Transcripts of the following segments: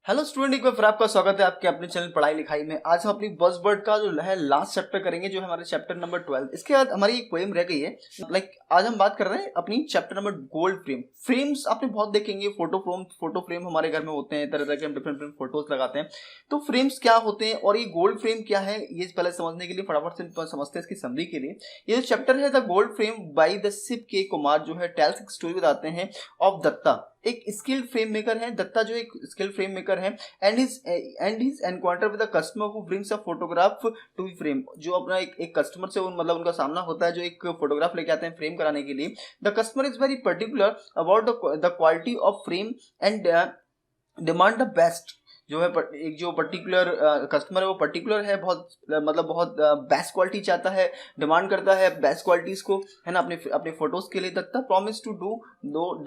Hello student, एक बार फिर आपका स्वागत है आपके अपने चैनल पढ़ाई लिखाई में। आज हम अपनी बज़वर्ड का जो है लास्ट चैप्टर करेंगे, जो है हमारे चैप्टर नंबर 12। इसके बाद हमारी एक पोएम रह गई है। आज हम बात कर रहे हैं अपनी chapter number gold frame. Frames आपने बहुत देखेंगे, फोटो फ्रेम हमारे घर में होते हैं, तरह तरह के हम डिफरेंट फोटोज लगाते हैं। तो फ्रेम्स क्या होते हैं और ये गोल्ड फ्रेम क्या है, ये पहले समझने के लिए फटाफट से समझते हैं इसकी समरी के लिए। ये जो चैप्टर है the gold frame by the Shiv K Kumar जो है टेल्स एक स्टोरी बताते हैं ऑफ दत्ता। एक स्किल्ड फ्रेम मेकर है दत्ता, जो एक स्किल्ड फ्रेम मेकर है, and his encounter with the customer who brings a photograph to be frame. जो अपना एक कस्टमर से मतलब उनका सामना होता है, जो एक फोटोग्राफ लेके आते हैं फ्रेम कराने के लिए। The customer is very particular about the quality of frame and demand the best. जो है एक जो पर्टिकुलर कस्टमर है वो पर्टिकुलर है, बहुत मतलब बहुत बेस्ट क्वालिटी चाहता है, डिमांड करता है बेस्ट क्वालिटीज को, है ना, अपने फोटोज के लिए। Datta promise to do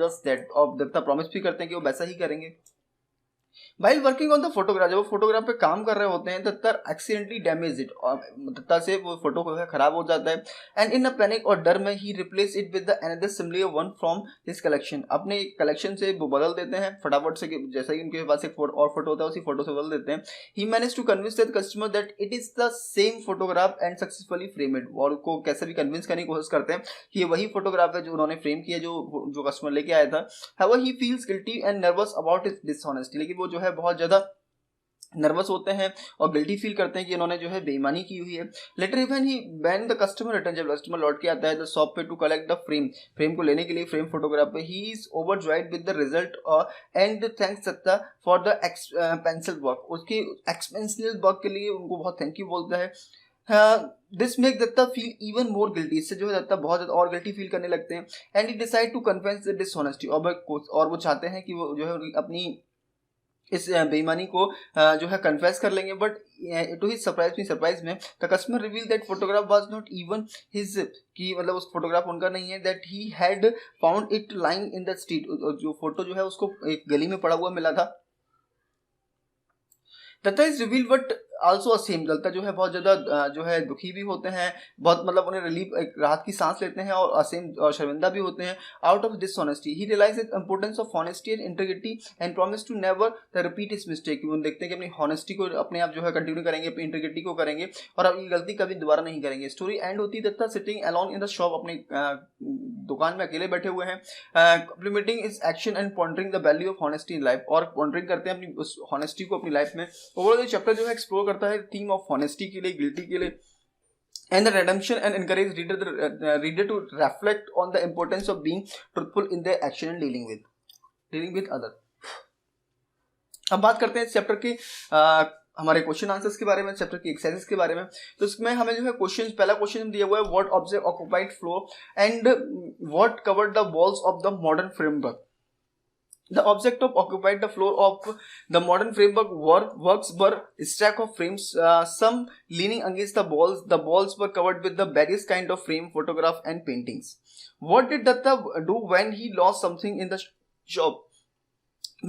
just that, और दत्ता प्रॉमिस भी करते हैं कि वो वैसा ही करेंगे। While working on the photograph, जब वो फोटोग्राफ पे काम कर रहे होते हैं, दत्ता एक्सीडेंटली डैमेज इट, और दत्ता से वो फोटो खराब हो जाता है। एंड इन अ पैनिक और डर में ही replace it with the another similar one from his collection. अपने कलेक्शन से वो बदल देते हैं फटाफट से, जैसा कि उनके पास एक और फोटो होता है उसी फोटो से बदल देते हैं। He manage to convince the customer that it is the same photograph and successfully frame it. और उसको कैसे भी कन्विंस करने की कोशिश करते हैं कि ये वही फोटोग्राफ है जो उन्होंने फ्रेम किया, जो कस्टमर लेके आया था। However, he feels guilty and nervous about his dishonesty। लेकिन वो जो है बहुत ज्यादा नर्वस होते हैं और गिल्टी फील करते हैं कि इन्होंने जो है बेईमानी की हुई है। Later when the customer return, जब कस्टमर लौट के आता है द शॉप पे टू कलेक्ट द फ्रेम को लेने के लिए फ्रेम फोटोग्राफ पे, he is overjoyed with the result and thanks Datta for the expensive work. उसके एक्सपेंसिव वर्क के लिए उनको बहुत थैंक यू बोलता है। This make Datta feel even more guilty. इससे जो है दत्ता बहुत ज्यादा और गिल्टी फील करने लगते हैं। And he decide to confess the dishonesty, और वो चाहते हैं कि वो जो है अपनी इस बेईमानी को जो है कन्फेस कर लेंगे। बट टू हिज सरप्राइज में the customer reveal that photograph was not even his, कि मतलब उस फोटोग्राफ उनका नहीं है। That he had found it lying in the street, जो फोटो जो है उसको एक गली में पड़ा हुआ मिला था। Datta is reveal but also ashamed. Datta जो है बहुत ज्यादा जो है दुखी भी होते हैं, बहुत मतलब उन्हें रिलीफ, एक राहत की सांस लेते हैं, और असेम और शर्मिंदा भी होते हैं। Out of dishonesty he realises the importance of honesty and integrity and promise to never the repeat his mistake. वो देखते हैं कि अपनी ऑनेस्टी को अपने आप जो है कंटिन्यू करेंगे, अपनी इंटीग्रिटी को करेंगे और अपनी गलती कभी दोबारा नहीं करेंगे। स्टोरी एंड होती है Datta sitting alone in the shop, अपने दुकान में अकेले बैठे हुए हैं, complimenting is action and pondering the value of honesty in life, और पॉन्डरिंग करते हैं अपनी उस ऑनेस्टी को अपनी लाइफ में। ओवरऑल चैप्टर जो है एक्सप्लोर करता है थीम ऑफ ऑनेस्टी के लिए, गिल्टी के लिए, and the redemption, and encourage reader to reflect on the importance of being truthful in their action and dealing with other। अब बात करते हैं इस चैप्टर के हमारे क्वेश्चन आंसर्स के बारे में, चैप्टर की एक्सरसाइजेस के बारे में। तो इसमें हमें जो है क्वेश्चन, पहला क्वेश्चन दिया हुआ है, what object occupied floor and what covered the walls of the modern framework. The object of occupied the floor of the modern framework works were a stack of frames, some leaning against the walls. The walls were covered with the various kind of frame, photograph and paintings. What did Datta do when he lost something in the shop?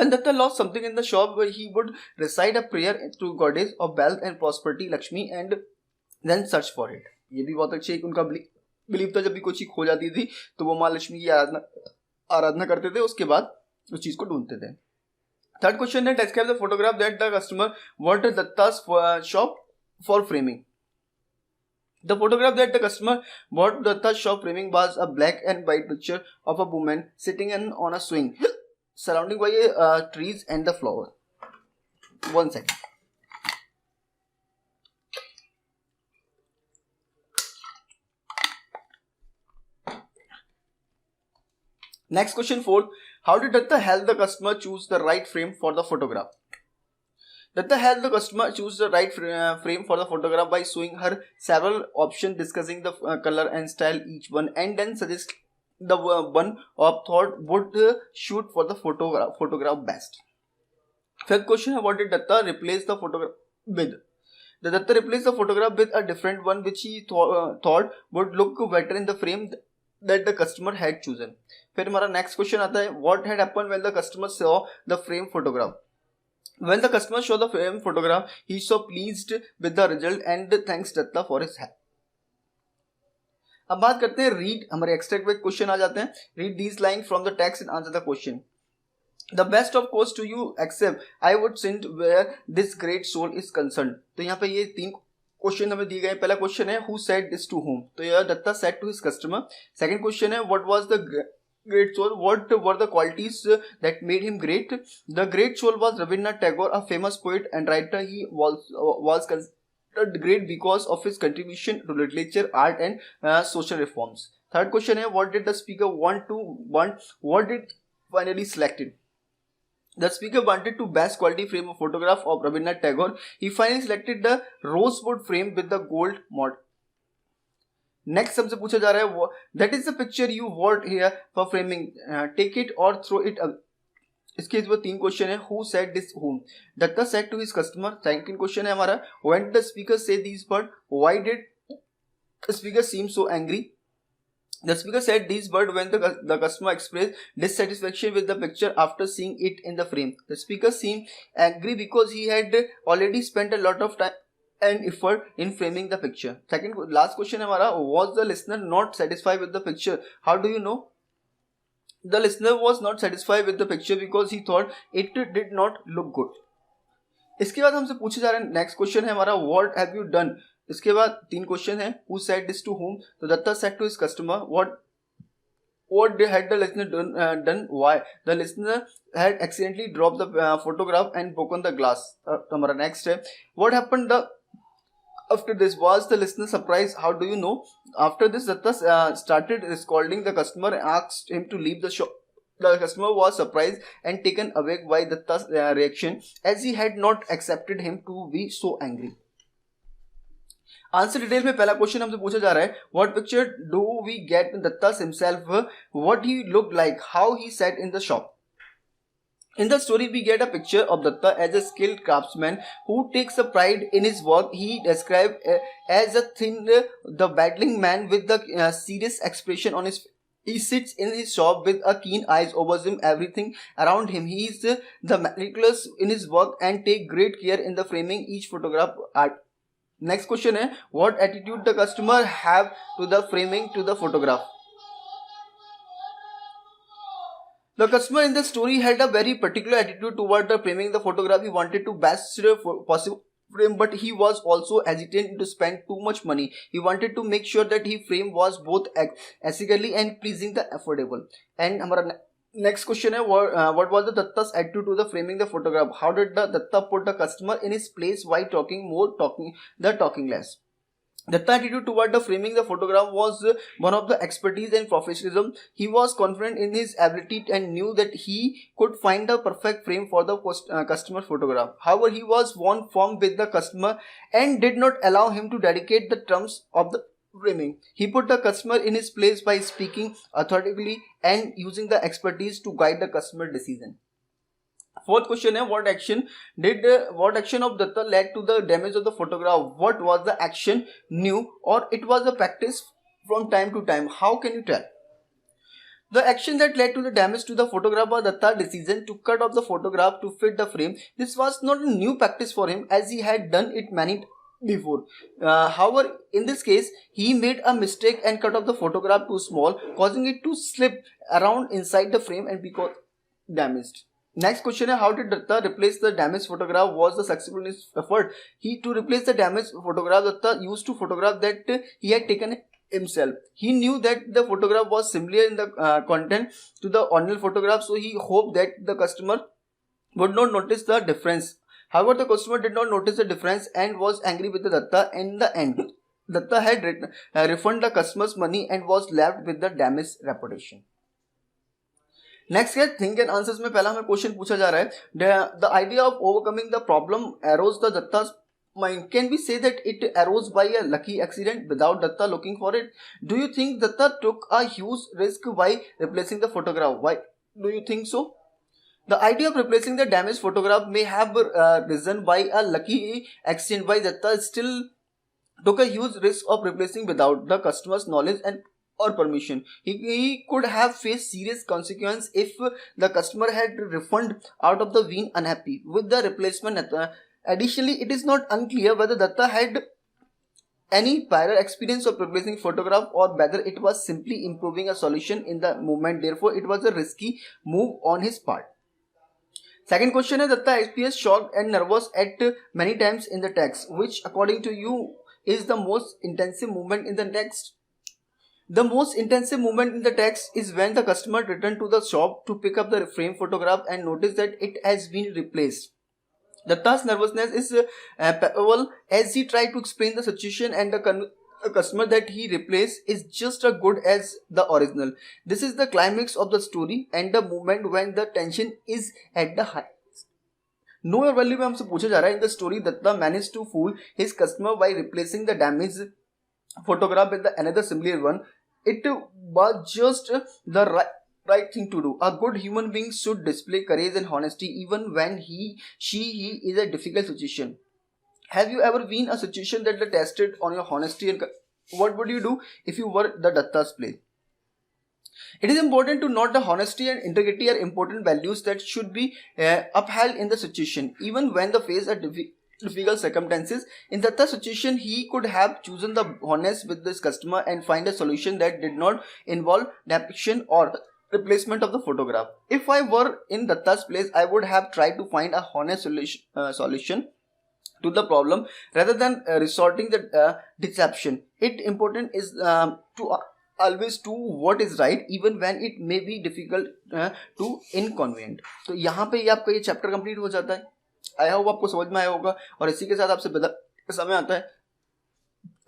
When Datta lost something in the shop, he would recite a prayer to goddess of wealth and prosperity, Lakshmi, and then search for it. ये भी बहुत अच्छी एक उनका believe था। जब भी कोई चीज खो जाती थी तो वो माँ लक्ष्मी की आराधना करते थे, उसके बाद उस चीज को ढूंढते थे। थर्ड क्वेश्चन है, describe the photograph that the customer want Datta's shop for framing. The photograph that the customer bought Datta's shop framing was a black and white picture of a woman sitting on a swing, surrounded by trees and the flower. 1 second. Next question 4. How did Datta help the customer choose the right frame for the photograph? Datta helped the customer choose the right frame for the photograph by showing her several options, discussing the color and style each one, and then suggest the one of thought would shoot for the photograph best. Fifth question है, what did Datta replace the photograph with? The Datta replaced the photograph with a different one which he thought would look better in the frame that the customer had chosen. फिर हमारा next question आता है, what had happened when the customer saw the frame photograph? When the customer saw the frame photograph, he so pleased with the result and thanks Datta for his help. अब बात करते हैं read, हमारे extract में question आ जाते हैं। Read these line from the text and answer the question. The best of course to you except I would send where this great soul is concerned. तो यहाँ पे ये 3 क्वेश्चन हमें दिए गए. पहला क्वेश्चन है who said this to whom. तो यह Datta said to his customer. Second question है what was the great soul, what were the qualities that made him great. The great soul was Rabindranath Tagore, a famous poet and writer. He was considered great because of his contribution to literature, art and social reforms. Third question है what did the speaker want, what did finally selected. The speaker wanted to best quality frame a photograph of Rabindranath Tagore. He finally selected the rosewood frame with the gold mod. Next हमसे पूछा जा रहा है that is the picture you want here for framing, take it और throw it. इसके वो 3 question है. Who said this whom. Datta said to his customer. Second question है हमारा when did the speaker say these word, why did the speaker seem so angry. The speaker said these words when the customer expressed dissatisfaction with the picture after seeing it in the frame. The speaker seemed angry because he had already spent a lot of time and effort in framing the picture. Second, last question है हमारा was the listener not satisfied with the picture. How do you know? The listener was not satisfied with the picture because he thought it did not look good. इसके बाद हमसे पूछे जा रहे हैं next question है हमारा what have you done. इसके बाद 3 क्वेश्चन है who said this to whom. तो Dutta said to his customer. What had the listener done? Why? The listener had accidentally dropped the photograph and broken the glass. हमारा next है what happened after this. Was the listener surprised? How do you know? After this Datta started scolding the customer and asked him to leave the shop. The customer was surprised and taken aback by Datta's reaction as he had not accepted him to be so angry. Answer detail में पहला question हमसे पूछा जा रहा है what picture do we get Datta himself, what he look like, how he sat in the shop. In the story, we get a picture of Datta as a skilled craftsman who takes a pride in his work. He described as a thin, the battling man with the serious expression on his face. He sits in his shop with a keen eyes over him, everything around him. He is the meticulous in his work and take great care in the framing each photograph art. Next question है what attitude the customer have to the framing to the photograph. The customer in the story had a very particular attitude toward the framing the photograph. He wanted to best possible frame, but he was also hesitant to spend too much money. He wanted to make sure that his frame was both aesthetically and pleasing the affordable. And हमारा next question है what was the Datta's attitude to the framing the photograph. How did the Datta put the customer in his place while talking less. Datta's attitude toward the framing the photograph was one of the expertise and professionalism. He was confident in his ability and knew that he could find the perfect frame for the customer photograph. However, he was firm with the customer and did not allow him to dedicate the terms of the framing. He put the customer in his place by speaking authoritatively and using the expertise to guide the customer decision. Fourth question है what action of Datta led to the damage of the photograph. What was the action new or it was a practice from time to time? How can you tell? The action that led to the damage to the photograph was Datta's decision to cut off the photograph to fit the frame. This was not a new practice for him as he had done it many before. However, in this case, he made a mistake and cut off the photograph too small, causing it to slip around inside the frame and become damaged. Next question is how did Datta replace the damaged photograph? Was the successful in his effort? To replace the damaged photograph, Datta used to photograph that he had taken himself. He knew that the photograph was similar in the content to the original photograph, so he hoped that the customer would not notice the difference. However, the customer did not notice the difference and was angry with the Datta. In the end, Datta had refunded the customer's money and was left with the damaged reputation. Next है think and answers में पहला हमें question पूछा जा रहा है the idea of overcoming the problem arose the Datta's mind. Can we say that it arose by a lucky accident without Datta looking for it? Do you think Datta took a huge risk by replacing the photograph? Why do you think so? The idea of replacing the damaged photograph may have risen by a lucky accident, while Datta still took a huge risk of replacing without the customer's knowledge and or permission. He could have faced serious consequences if the customer had refunded out of the being unhappy with the replacement. Additionally, it is not unclear whether Datta had any prior experience of replacing photograph or whether it was simply improving a solution in the moment. Therefore, it was a risky move on his part. Second question is Datta appears shocked and nervous at many times in the text. Which, according to you, is the most intensive movement in the text? The most intensive movement in the text is when the customer returned to the shop to pick up the frame photograph and notice that it has been replaced. Datta's nervousness is palpable as he tried to explain the situation, and the customer that he replaced is just as good as the original. This is the climax of the story and the moment when the tension is at the highest. Know your value में हमसे पूछा जा रहा है in the story Datta manage to fool his customer by replacing the damage photograph with the another similar one. It was just the right thing to do. A good human being should display courage and honesty even when he is a difficult situation. Have you ever been a situation that tested on your honesty, and what would you do if you were the Datta's place? It is important to note that honesty and integrity are important values that should be upheld in the situation, even when the face are difficult circumstances. In Datta's situation, he could have chosen the honest with this customer and find a solution that did not involve depiction or replacement of the photograph. If I were in Datta's place, I would have tried to find a honest solution to the problem rather than resorting the deception. It important is to always do what is right even when it may be difficult to inconvenient. तो यहाँ पे ये आपका ये chapter complete हो जाता है. I hope आपको समझ में आया होगा और इसी के साथ आपसे समय आता है.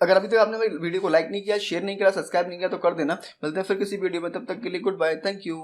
अगर अभी तक आपने मेरी वीडियो को लाइक नहीं किया, शेयर नहीं किया, सब्सक्राइब नहीं किया तो कर देना. मिलते हैं फिर किसी वीडियो में, तब तक के लिए गुड बाय, थैंक यू.